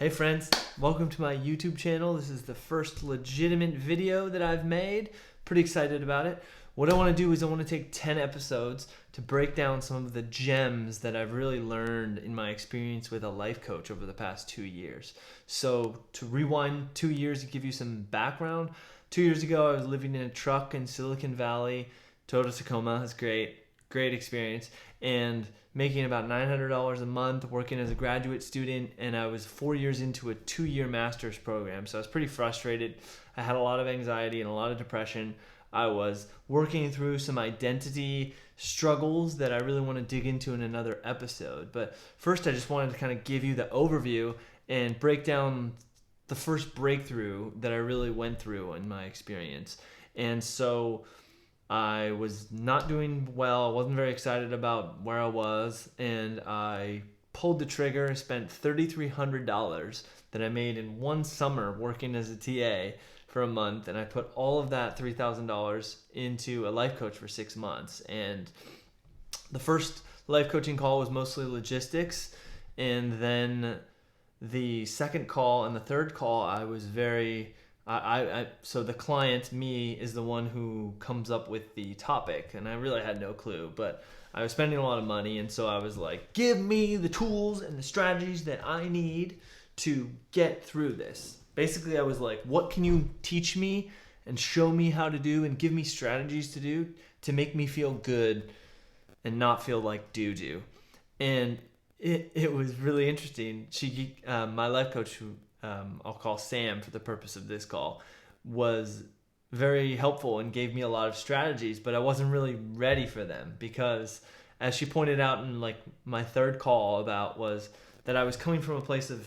Hey friends, welcome to my YouTube channel. This is the first legitimate video that I've made. Pretty excited about it. What I want to do is I want to take 10 episodes to break down some of the gems that I've really learned in my experience with a life coach over the past 2 years. So to rewind 2 years and give you some background, 2 years ago I was living in a truck in Silicon Valley. Toyota Tacoma is great experience, and making about $900 a month, working as a graduate student, and I was 4 years into a 2-year master's program. So I was pretty frustrated. I had a lot of anxiety and a lot of depression. I was working through some identity struggles that I really want to dig into in another episode. But first, I just wanted to kind of give you the overview and break down the first breakthrough that I really went through in my experience. And so I was not doing well. I wasn't very excited about where I was, and I pulled the trigger, spent $3,300 that I made in one summer working as a TA for a month, and I put all of that $3,000 into a life coach for 6 months. And the first life coaching call was mostly logistics, and then the second call and the third call I was very so the client, me, is the one who comes up with the topic, and I really had no clue, but I was spending a lot of money, and so I was like, give me the tools and the strategies that I need to get through this. Basically, I was like, what can you teach me and show me how to do and give me strategies to do to make me feel good and not feel like doo-doo? And it was really interesting. My life coach, who I'll call Sam for the purpose of this call, was very helpful and gave me a lot of strategies, but I wasn't really ready for them because, as she pointed out in like my third call about, was that I was coming from a place of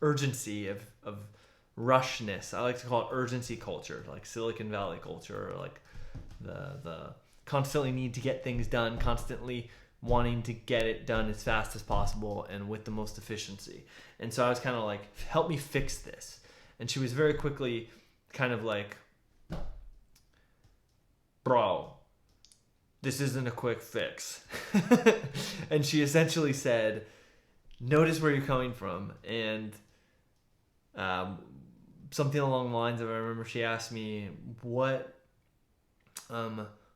urgency, of rushness. I like to call it urgency culture, like Silicon Valley culture, or like the constantly need to get things done, constantly wanting to get it done as fast as possible and with the most efficiency. And so I was kind of like, help me fix this. And she was very quickly kind of like, bro, this isn't a quick fix. And she essentially said, notice where you're coming from. And something along the lines of, I remember she asked me, what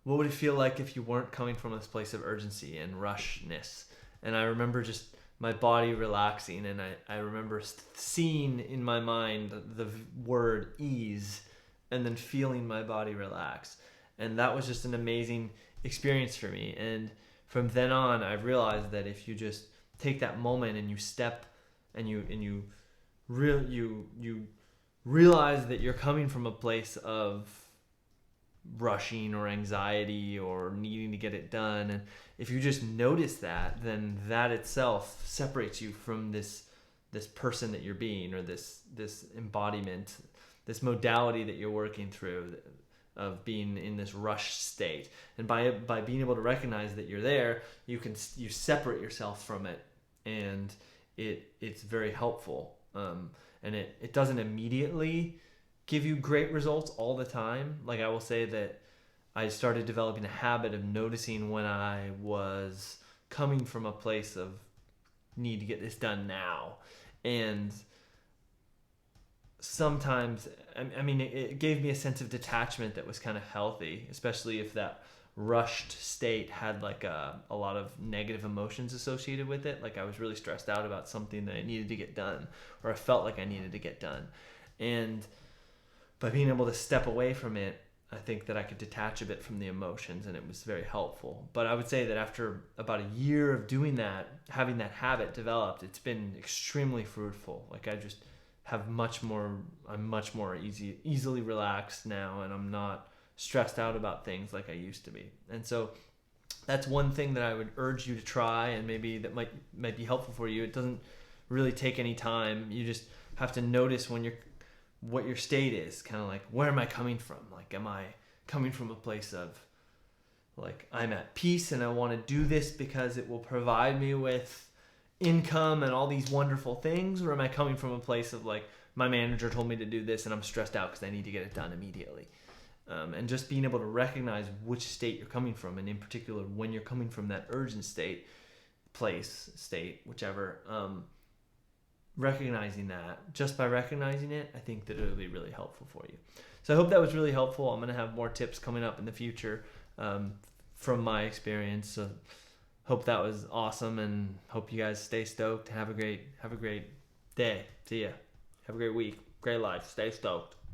would it feel like if you weren't coming from this place of urgency and rushness? And I remember just my body relaxing, and I remember seeing in my mind the word ease and then feeling my body relax. And that was just an amazing experience for me. And from then on, I realized that if you just take that moment and you step and you realize that you're coming from a place of rushing or anxiety or needing to get it done, and if you just notice that, then that itself separates you from this person that you're being, or this embodiment, this modality that you're working through of being in this rush state. And by being able to recognize that you're there, you separate yourself from it, and it's very helpful. And it doesn't immediately give you great results all the time. Like, I will say that I started developing a habit of noticing when I was coming from a place of need to get this done now. And sometimes, I mean, it gave me a sense of detachment that was kind of healthy, especially if that rushed state had like a lot of negative emotions associated with it. Like, I was really stressed out about something that I needed to get done, or I felt like I needed to get done. And by being able to step away from it, I think that I could detach a bit from the emotions, and it was very helpful. But I would say that after about a year of doing that, having that habit developed, it's been extremely fruitful. Like, I just have I'm much more easily relaxed now, and I'm not stressed out about things like I used to be. And so that's one thing that I would urge you to try, and maybe that might be helpful for you. It doesn't really take any time. You just have to notice what your state is, kind of like, where am I coming from? Like, am I coming from a place of like, I'm at peace and I want to do this because it will provide me with income and all these wonderful things? Or am I coming from a place of like, my manager told me to do this and I'm stressed out because I need to get it done immediately? And just being able to recognize which state you're coming from, and in particular when you're coming from that urgent state, whichever, recognizing that, just by recognizing it, I think that it'll be really helpful for you. So I hope that was really helpful. I'm going to have more tips coming up in the future from my experience. So hope that was awesome, and hope you guys stay stoked. Have a great day. See ya. Have a great week. Great life. Stay stoked.